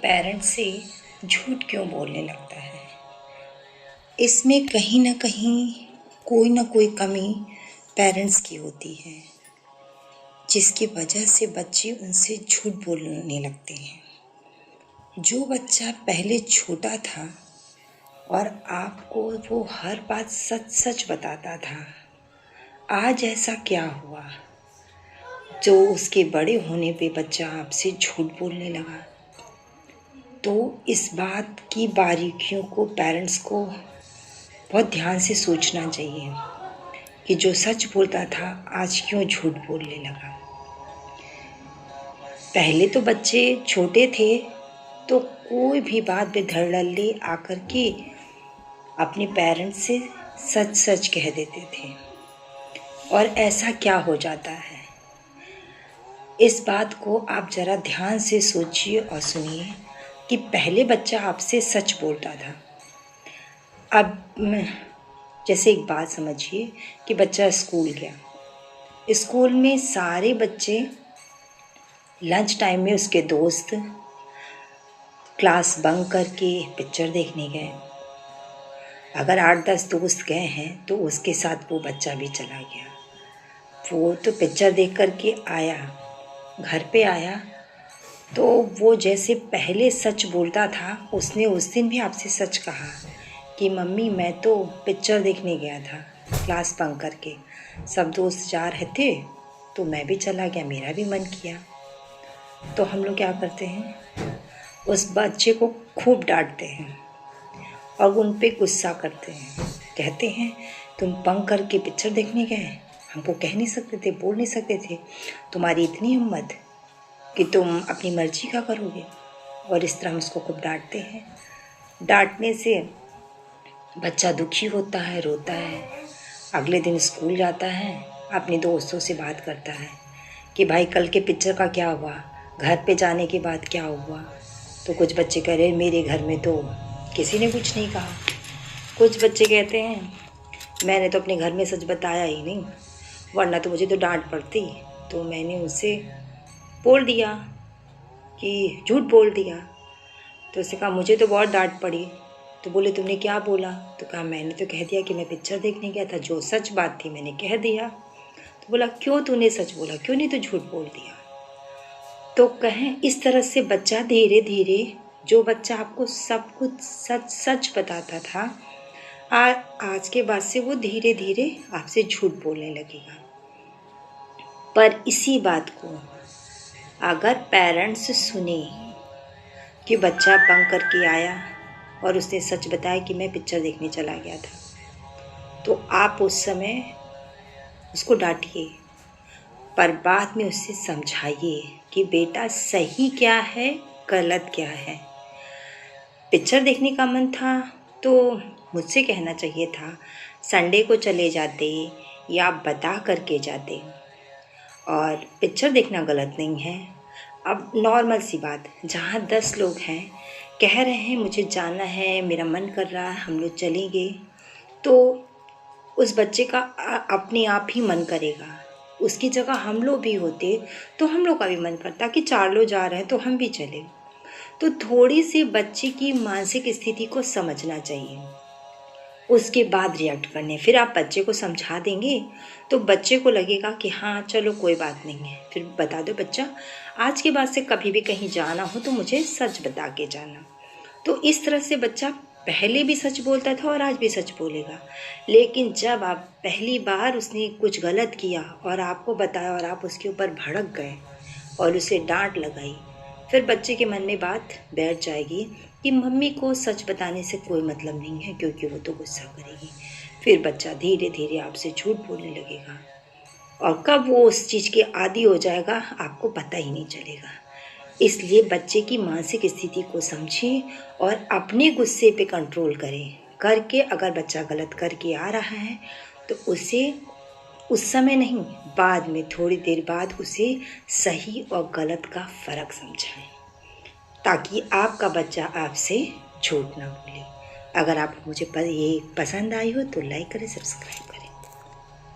Parents से झूठ क्यों बोलने लगता है। इसमें कहीं ना कोई कमी पेरेंट्स की होती है, जिसकी वजह से बच्चे उनसे झूठ बोलने लगते हैं। जो बच्चा पहले छोटा था और आपको वो हर बात सच सच बताता था, आज ऐसा क्या हुआ जो उसके बड़े होने पे बच्चा आपसे झूठ बोलने लगा। तो इस बात की बारीकियों को पेरेंट्स को बहुत ध्यान से सोचना चाहिए कि जो सच बोलता था आज क्यों झूठ बोलने लगा। पहले तो बच्चे छोटे थे तो कोई भी बात बेधड़ल्ले आकर के अपने पेरेंट्स से सच सच कह देते थे, और ऐसा क्या हो जाता है, इस बात को आप ज़रा ध्यान से सोचिए और सुनिए कि पहले बच्चा आपसे सच बोलता था। अब जैसे एक बात समझिए कि बच्चा स्कूल गया, स्कूल में सारे बच्चे लंच टाइम में उसके दोस्त क्लास बंक करके पिक्चर देखने गए। अगर 8-10 दोस्त गए हैं तो उसके साथ वो बच्चा भी चला गया। वो तो पिक्चर देख कर के आया, घर पे आया तो वो जैसे पहले सच बोलता था, उसने उस दिन भी आपसे सच कहा कि मम्मी मैं तो पिक्चर देखने गया था क्लास बंक करके, सब दोस्त जा रहे थे तो मैं भी चला गया, मेरा भी मन किया। तो हम लोग क्या करते हैं, उस बच्चे को खूब डांटते हैं और उन पे गुस्सा करते हैं। कहते हैं तुम बंक करके पिक्चर देखने गए, हमको कह नहीं सकते थे, बोल नहीं सकते थे, तुम्हारी इतनी हिम्मत कि तुम अपनी मर्जी का करोगे। और इस तरह हम उसको खूब डांटते हैं। डांटने से बच्चा दुखी होता है, रोता है। अगले दिन स्कूल जाता है, अपने दोस्तों से बात करता है कि भाई कल के पिक्चर का क्या हुआ, घर पे जाने के बाद क्या हुआ। तो कुछ बच्चे कह रहे मेरे घर में तो किसी ने कुछ नहीं कहा। कुछ बच्चे कहते हैं मैंने तो अपने घर में सच बताया ही नहीं, वरना तो मुझे तो डांट पड़ती, तो मैंने उनसे बोल दिया कि झूठ बोल दिया। तो उसने कहा मुझे तो बहुत डांट पड़ी। तो बोले तुमने क्या बोला? तो कहा मैंने तो कह दिया कि मैं पिक्चर देखने गया था, जो सच बात थी मैंने कह दिया। तो बोला क्यों तूने सच बोला, क्यों नहीं तो झूठ बोल दिया। तो कहें इस तरह से बच्चा धीरे धीरे, जो बच्चा आपको सब कुछ सच सच बताता था, आज के बाद से वो धीरे धीरे आपसे झूठ बोलने लगेगा। पर इसी बात को अगर पेरेंट्स सुने कि बच्चा बंक करके आया और उसने सच बताया कि मैं पिक्चर देखने चला गया था, तो आप उस समय उसको डांटिए, पर बाद में उससे समझाइए कि बेटा सही क्या है, गलत क्या है। पिक्चर देखने का मन था तो मुझसे कहना चाहिए था, संडे को चले जाते या बता करके जाते। और पिक्चर देखना गलत नहीं है। अब नॉर्मल सी बात, जहाँ 10 लोग हैं कह रहे हैं मुझे जाना है, मेरा मन कर रहा है, हम लोग चलेंगे, तो उस बच्चे का अपने आप ही मन करेगा। उसकी जगह हम लोग भी होते तो हम लोग का भी मन करता कि 4 लोग जा रहे हैं तो हम भी चले। तो थोड़ी सी बच्चे की मानसिक स्थिति को समझना चाहिए, उसके बाद रिएक्ट करने। फिर आप बच्चे को समझा देंगे तो बच्चे को लगेगा कि हाँ चलो कोई बात नहीं है। फिर बता दो बच्चा आज के बाद से कभी भी कहीं जाना हो तो मुझे सच बता के जाना। तो इस तरह से बच्चा पहले भी सच बोलता था और आज भी सच बोलेगा। लेकिन जब आप पहली बार उसने कुछ गलत किया और आपको बताया और आप उसके ऊपर भड़क गए और उसे डांट लगाई, फिर बच्चे के मन में बात बैठ जाएगी कि मम्मी को सच बताने से कोई मतलब नहीं है, क्योंकि वो तो गुस्सा करेगी। फिर बच्चा धीरे धीरे आपसे झूठ बोलने लगेगा और कब वो उस चीज़ के आदी हो जाएगा आपको पता ही नहीं चलेगा। इसलिए बच्चे की मानसिक स्थिति को समझें और अपने गुस्से पे कंट्रोल करें। करके अगर बच्चा गलत करके आ रहा है तो उसे उस समय नहीं, बाद में थोड़ी देर बाद उसे सही और गलत का फ़र्क समझाएं, ताकि आपका बच्चा आपसे झूठ ना बोले। अगर आप मुझे ये पसंद आई हो तो लाइक करें, सब्सक्राइब करें।